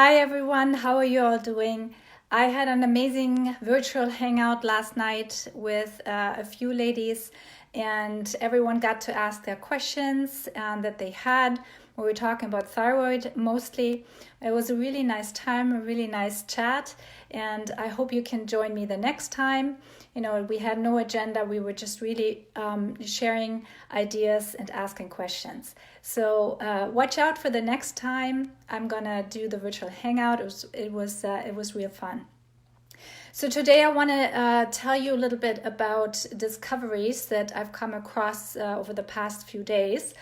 Hi everyone, how are you all doing? I had an amazing virtual hangout last night with a few ladies, and everyone got to ask their questions that they had. We were talking about thyroid mostly. It was a really nice time, a really nice chat, and I hope you can join me the next time. We had no agenda. We were just really sharing ideas and asking questions. So watch out for the next time. I'm gonna do the virtual hangout. It was real fun. So today I want to tell you a little bit about discoveries that I've come across over the past few days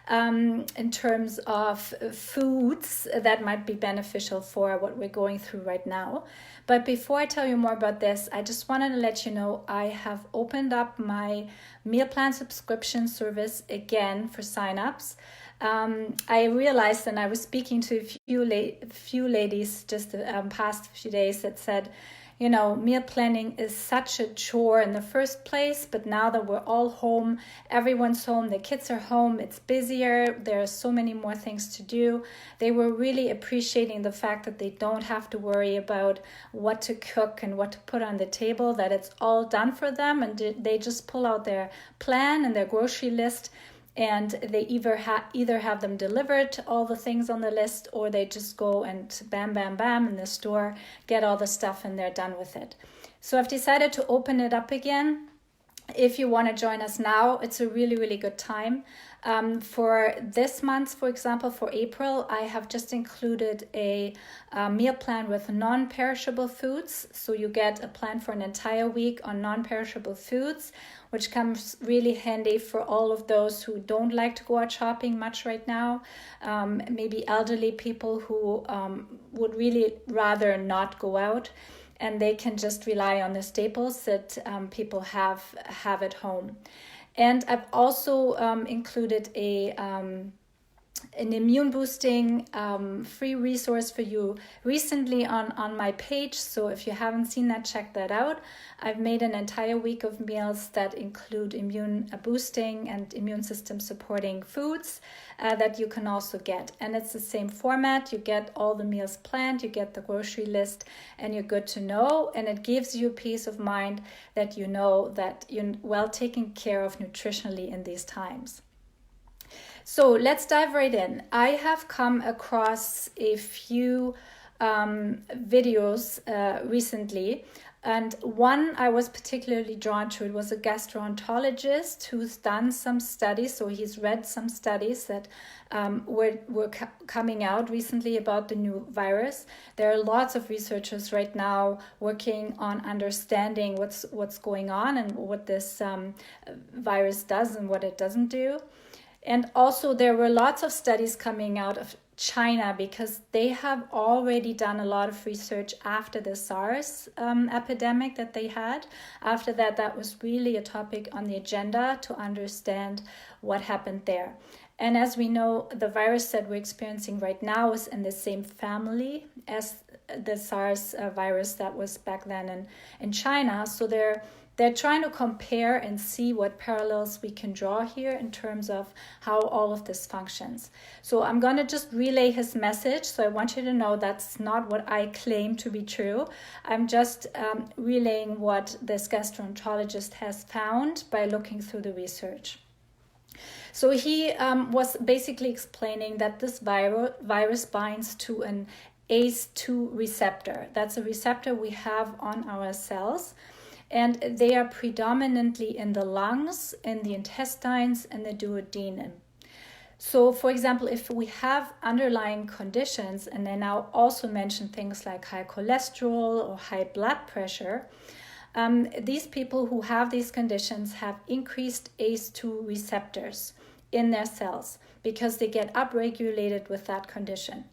in terms of foods that might be beneficial for what we're going through right now. But before I tell you more about this, I just wanted to let you know I have opened up my meal plan subscription service again for signups. I realized, and I was speaking to a few ladies just the past few days that said, meal planning is such a chore in the first place, but now that we're all home, everyone's home, the kids are home, it's busier, there are so many more things to do. They were really appreciating the fact that they don't have to worry about what to cook and what to put on the table, that it's all done for them, and they just pull out their plan and their grocery list, and they either have them delivered, all the things on the list, or they just go and bam, bam, bam in the store, get all the stuff, and they're done with it. So I've decided to open it up again. If you want to join us now, it's a really, really good time. For this month, for example, for April, I have just included a meal plan with non-perishable foods. So you get a plan for an entire week on non-perishable foods, which comes really handy for all of those who don't like to go out shopping much right now. Maybe elderly people who would really rather not go out, and they can just rely on the staples that people have at home. And I've also included an immune boosting free resource for you recently on my page. So if you haven't seen that, check that out. I've made an entire week of meals that include immune boosting and immune system supporting foods that you can also get. And it's the same format. You get all the meals planned, you get the grocery list, and you're good to know. And it gives you peace of mind that you know that you're well taken care of nutritionally in these times. So let's dive right in. I have come across a few videos recently, and one I was particularly drawn to. It was a gastroenterologist who's done some studies, so he's read some studies that were coming out recently about the new virus. There are lots of researchers right now working on understanding what's going on and what this virus does and what it doesn't do. And also there were lots of studies coming out of China because they have already done a lot of research after the SARS epidemic that they had. After that, that was really a topic on the agenda to understand what happened there. And as we know, the virus that we're experiencing right now is in the same family as the SARS virus that was back then in China. So they're trying to compare and see what parallels we can draw here in terms of how all of this functions. So I'm going to just relay his message. So I want you to know that's not what I claim to be true. I'm just relaying what this gastroenterologist has found by looking through the research. So he was basically explaining that this virus binds to an ACE2 receptor. That's a receptor we have on our cells. And they are predominantly in the lungs, in the intestines, and the duodenum. So, for example, if we have underlying conditions, and I now also mention things like high cholesterol or high blood pressure, these people who have these conditions have increased ACE2 receptors in their cells because they get upregulated with that condition.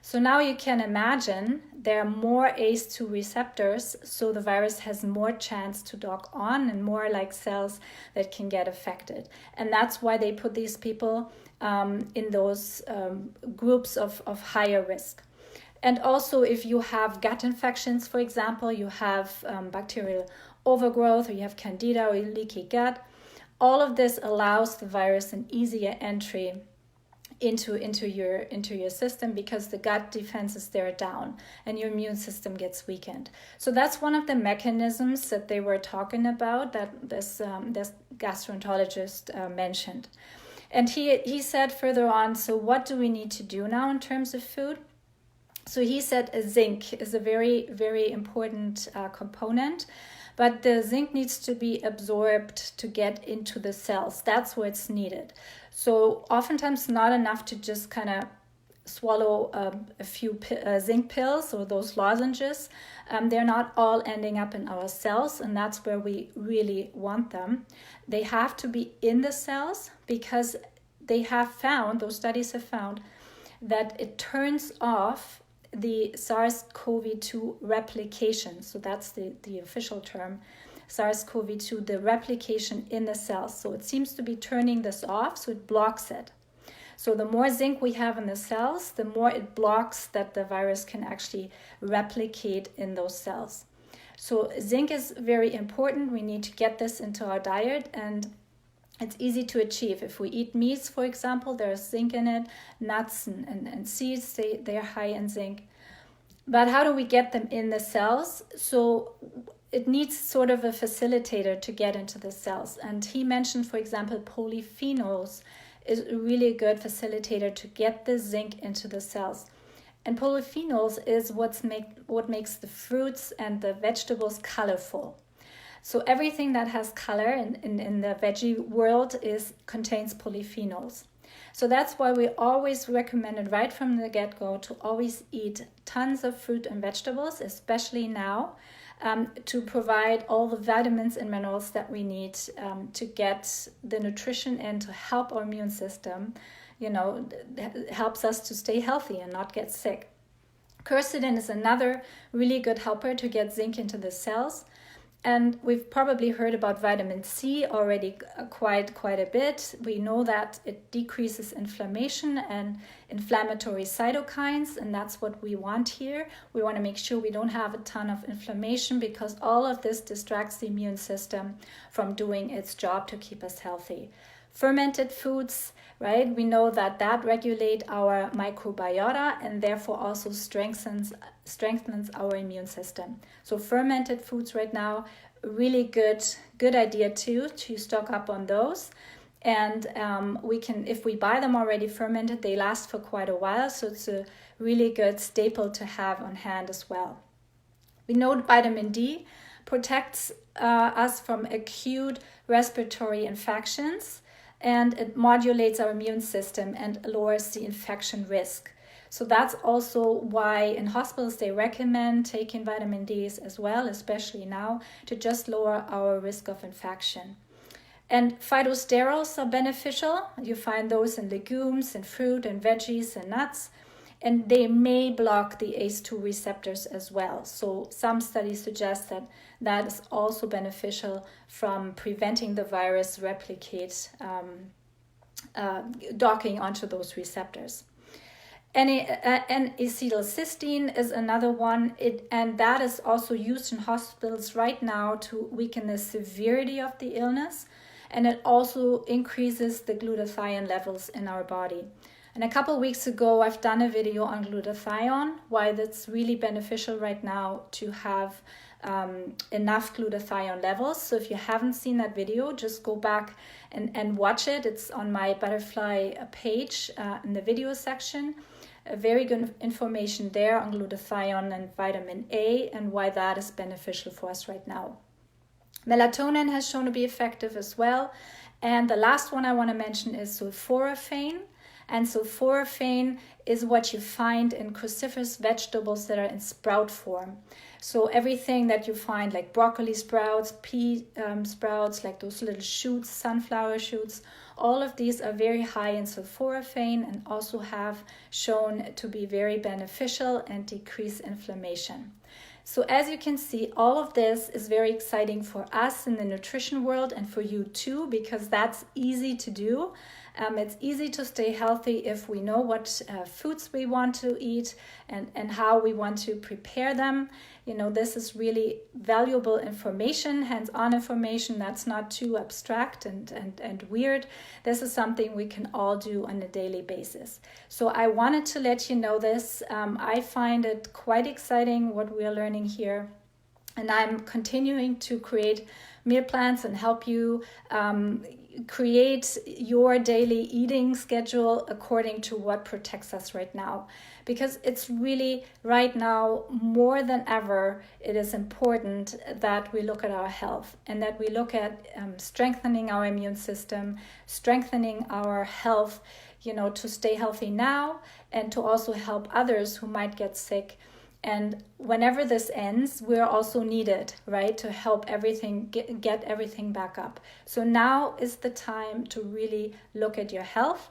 So now you can imagine there are more ACE2 receptors, so the virus has more chance to dock on and more like cells that can get affected. And that's why they put these people in those groups of higher risk. And also if you have gut infections, for example, you have bacterial overgrowth, or you have candida or leaky gut, all of this allows the virus an easier entry into your system, because the gut defenses there down and your immune system gets weakened. So that's one of the mechanisms that they were talking about, that this gastroenterologist mentioned. And he said further on, so what do we need to do now in terms of food? So he said zinc is a very, very important component, but the zinc needs to be absorbed to get into the cells. That's where it's needed. So oftentimes not enough to just kind of swallow a few zinc pills or those lozenges. They're not all ending up in our cells, and that's where we really want them. They have to be in the cells, because they have found, those studies have found, that it turns off the SARS-CoV-2 replication. So that's the official term, SARS-CoV-2, the replication in the cells. So it seems to be turning this off, so it blocks it. So the more zinc we have in the cells, the more it blocks that the virus can actually replicate in those cells. So zinc is very important. We need to get this into our diet, and it's easy to achieve. If we eat meats, for example, there's zinc in it. Nuts and seeds, they're high in zinc. But how do we get them in the cells? So it needs sort of a facilitator to get into the cells. And he mentioned, for example, polyphenols is a really good facilitator to get the zinc into the cells. And polyphenols is what makes the fruits and the vegetables colorful. So everything that has color in the veggie world contains polyphenols. So that's why we always recommended right from the get-go to always eat tons of fruit and vegetables, especially now, to provide all the vitamins and minerals that we need to get the nutrition in to help our immune system, helps us to stay healthy and not get sick. Quercetin is another really good helper to get zinc into the cells. And we've probably heard about vitamin C already quite a bit. We know that it decreases inflammation and inflammatory cytokines, and that's what we want here. We want to make sure we don't have a ton of inflammation, because all of this distracts the immune system from doing its job to keep us healthy. Fermented foods, right? We know that regulate our microbiota and therefore also strengthens our immune system. So fermented foods right now, really good idea too, to stock up on those. And we can, if we buy them already fermented, they last for quite a while. So it's a really good staple to have on hand as well. We know vitamin D protects us from acute respiratory infections, and it modulates our immune system and lowers the infection risk. So that's also why in hospitals they recommend taking vitamin D as well, especially now, to just lower our risk of infection. And phytosterols are beneficial. You find those in legumes and fruit and veggies and nuts, and they may block the ACE2 receptors as well. So some studies suggest that is also beneficial from preventing the virus replicate, docking onto those receptors. And acetylcysteine is another one, and that is also used in hospitals right now to weaken the severity of the illness, and it also increases the glutathione levels in our body. And a couple of weeks ago, I've done a video on glutathione, why that's really beneficial right now to have enough glutathione levels. So if you haven't seen that video, just go back and watch it. It's on my Butterfly page in the video section. Very good information there on glutathione and vitamin A and why that is beneficial for us right now. Melatonin has shown to be effective as well. And the last one I want to mention is sulforaphane. And sulforaphane is what you find in cruciferous vegetables that are in sprout form. So everything that you find, like broccoli sprouts, pea sprouts, like those little shoots, sunflower shoots, all of these are very high in sulforaphane and also have shown to be very beneficial and decrease inflammation. So as you can see, all of this is very exciting for us in the nutrition world and for you too, because that's easy to do. It's easy to stay healthy if we know what foods we want to eat and how we want to prepare them. This is really valuable information, hands-on information that's not too abstract and weird. This is something we can all do on a daily basis. So I wanted to let you know this. I find it quite exciting what we are learning here. And I'm continuing to create meal plans and help you create your daily eating schedule according to what protects us right now. Because it's really right now more than ever, it is important that we look at our health and that we look at strengthening our immune system, strengthening our health, to stay healthy now and to also help others who might get sick. And whenever this ends, we're also needed, right, to help everything get everything back up. So now is the time to really look at your health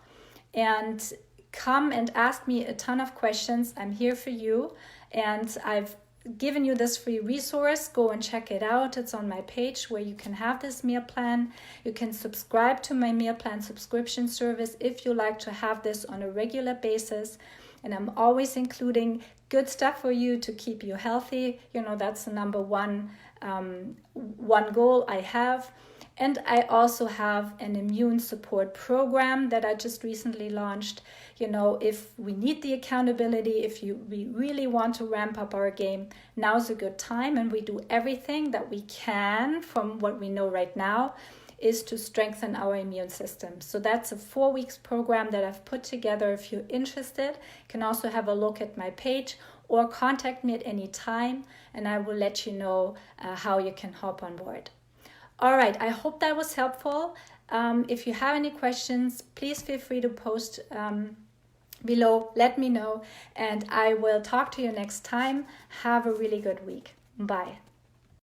and come and ask me a ton of questions. I'm here for you, and I've given you this free resource. Go and check it out. It's on my page where you can have this meal plan. You can subscribe to my meal plan subscription service if you like to have this on a regular basis. And I'm always including good stuff for you to keep you healthy. That's the number one goal I have. And I also have an immune support program that I just recently launched. If we need the accountability, we really want to ramp up our game, now's a good time. And we do everything that we can from what we know right now is to strengthen our immune system. So that's a 4 weeks program that I've put together. If you're interested, you can also have a look at my page or contact me at any time, and I will let you know how you can hop on board. All right, I hope that was helpful. If you have any questions, please feel free to post below. Let me know, and I will talk to you next time. Have a really good week. Bye.